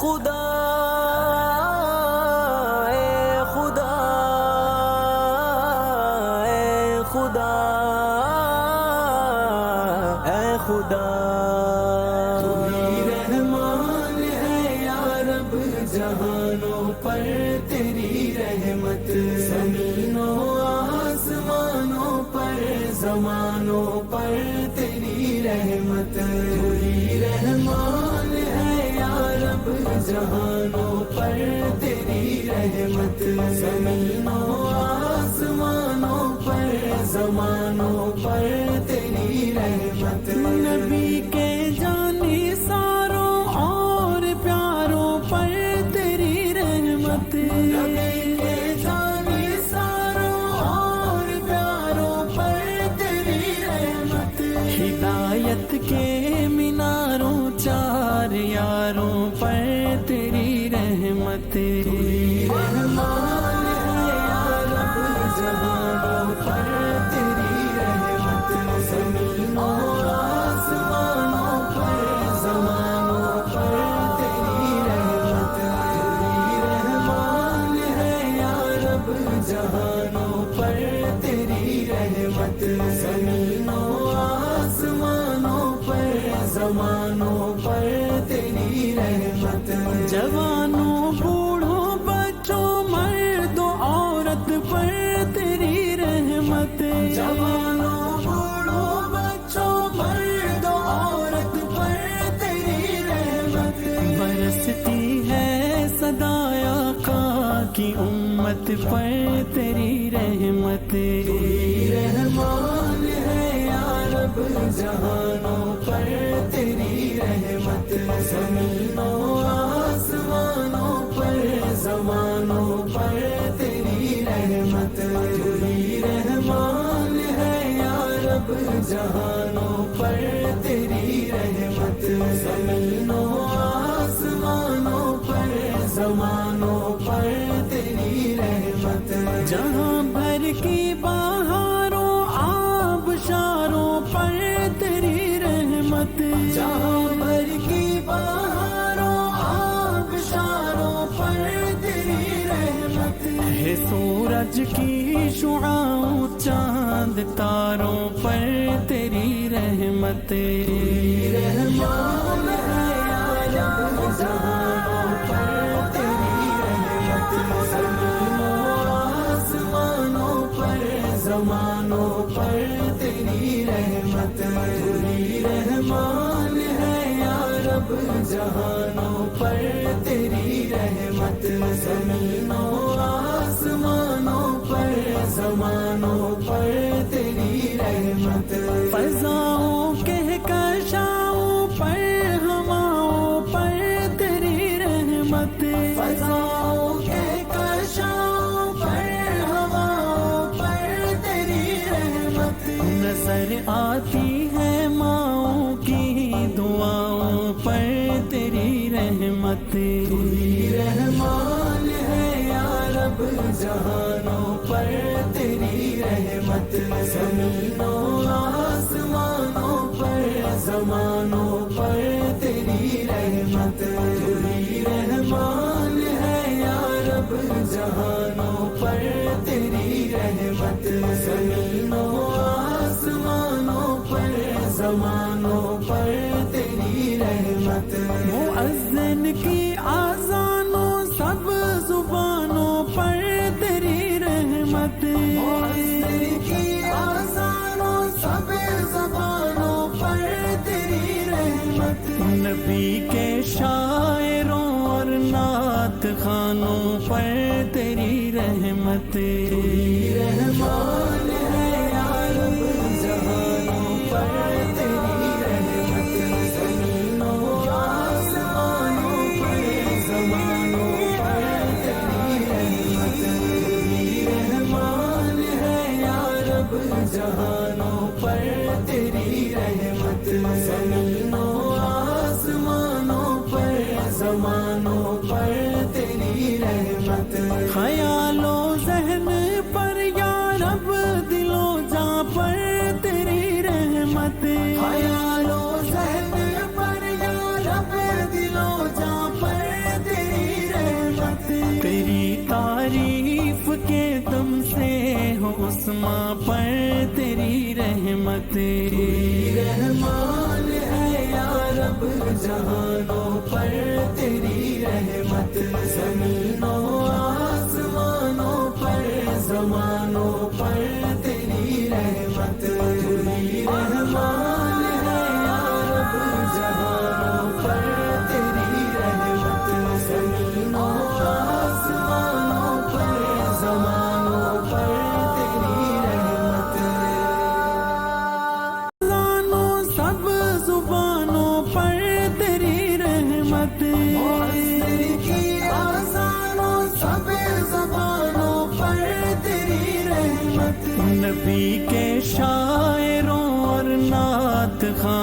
خدا اے خدا اے خدا اے خدا تو ہی رحمان ہے یا رب جہانوں پر تیری رحمت زمین و آسمانوں پر زمانوں پر تیری رحمت تو ہی رحمان ہے یا رب جہانوں پر تیری رحمت زمین و آسمانوں پر زمانوں پر تیری رحمت نبی کے جانی ساروں اور پیاروں پر تیری رحمت نبی کے جانی ساروں اور پیاروں پر تیری رحمت ہدایت کے میناروں چار یاروں پر تیری رحمت رحمان ہے یا رب جہانوں پر تیری رحمت زمین و آسمانوں پر زمانوں پر تیری رحمت رحمان ہے یا رب جہانوں پر تیری رحمت زمین و آسمانوں پر زمانوں پر تیری رحمت جوانوں بوڑھوں بچوں مرد و عورت پر تیری رحمت جوانوں بوڑھوں بچوں مرد و عورت پر تیری رحمت برستی ہے صدائے آقا کی امت پر تیری رحمت رحمان ہے یا رب جہانوں پر تیری رحمت زمین و آسمانوں پر زمانوں پر تیری رحمت رحمان ہے یا رب جہانوں پر تیری رحمت زمین و آسمانوں پر زمانوں پر تیری رحمت جہاں بھر کی بہاروں آبشاروں پر تیری رحمت جہاں بھر کی بہاروں آبشاروں پر تیری رحمت ہے سورج کی شعاعوں چاند تاروں پر تیری رحمت رحمان ہے یا رب جہانوں پر تیری رحمت زمین و آسمانوں پر زمانوں پر تیری رحمت رحمان ہے یا رب جہانوں پر تیری رحمت زمین و آسمانوں پر زمانوں پر تیری رحمت فضاؤں کہکشاؤں پر ہواؤں پر تیری رحمت فضاؤں کہکشاؤں پر ہواؤں پر تیری رحمت نظر آتی ہے ماؤں کی دعاؤں پر تیری رحمت رحمان ہے یا رب جہانوں پر تیری رحمت زمین و آسمانوں پر زمانوں پر تیری رحمت رحمان ہے یا رب جہانوں پر تیری رحمت زمین و آسمانوں پر زمانوں پر تیری رحمت مؤذن کی آذانوں سب زبانوں پر تیری رحمت مؤذن کی آذانوں سب زبانوں پر تیری رحمت نبی کے شاعروں اور نعت خوانوں پر تیری رحمت رحمان ہے یا رب جہانوں پر تیری رحمت زمین و آسمانوں پر زمانوں پر تیری رحمت رحمان ہے یا رب جہانوں پر تیری رحمت زمین و آسمانوں پر زمانوں پر تیری رحمت خیال و ذہن تیری رحمان ہے یا رب جہانوں پر تیری رحمت زمینوں آسمانوں پر زمانوں پر تیری رحمت تیری رحمان ہے یا رب جہانوں پر تیری رحمت زمینوں آسمانوں پر زمانوں پر تیری رحمت سب زبانوں پر تیری رحمت کی آسانوں سب زبانوں پر تیری رحمت نبی کے شاعروں اور نعت خواں